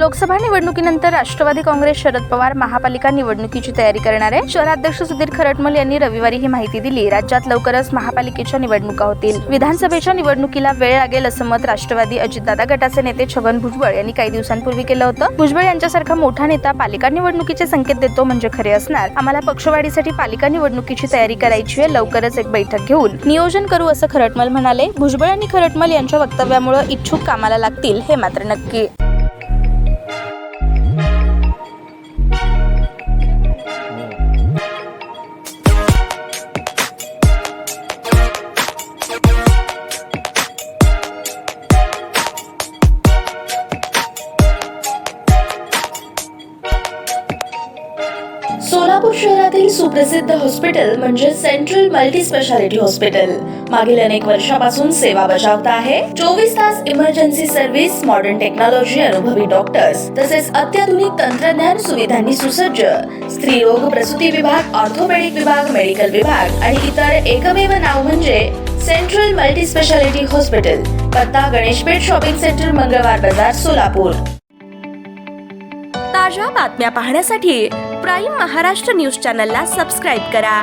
लोकसभा निवडणुकीनंतर राष्ट्रवादी काँग्रेस शरद पवार महापालिका निवडणुकीची तयारी करणार आहे। शहराध्यक्ष सुधीर खरटमल यांनी रविवारी ही माहिती दिली। राज्यात लवकरच महापालिकेच्या निवडणुका होतील। विधानसभेच्या निवडणुकीला वेळ लागेल असं मत राष्ट्रवादी अजितदादा गटाचे नेते छगन भुजबळ यांनी काही दिवसांपूर्वी केलं होतं। भुजबळ यांच्यासारखा मोठा नेता पालिका निवडणुकीचे संकेत देतो म्हणजे खरे असणार। आम्हाला पक्षवाढीसाठी पालिका निवडणुकीची तयारी करायची आहे, लवकरच एक बैठक घेऊन नियोजन करू असं खरटमल म्हणाले। भुजबळ आणि खरटमल यांच्या वक्तव्यामुळे इच्छुक कामाला लागतील हे मात्र नक्की। सोलापूर शहरातील सुप्रसिद्ध हॉस्पिटल म्हणजे सेंट्रल मल्टी स्पेशालिटी हॉस्पिटल मागील अनेक वर्षापासून सेवा बजावत आहे। 24 तास इमर्जन्सी सर्व्हिस, मॉडर्न टेक्नॉलॉजी, अनुभवी डॉक्टर्स तसेच अत्याधुनिक तंत्रज्ञान सुविधांनी सुसज्ज स्त्रीरोग प्रसूती विभाग, ऑर्थोपेडिक विभाग, मेडिकल विभाग आणि इतर एकमेव नाव म्हणजे सेंट्रल मल्टी स्पेशालिटी हॉस्पिटल। पत्ता गणेशपेठ शॉपिंग सेंटर, मंगळवार बाजार, सोलापूर। ताज्या बातम्या पाहण्यासाठी प्राईम महाराष्ट्र न्यूज चॅनलला सबस्क्राईब करा।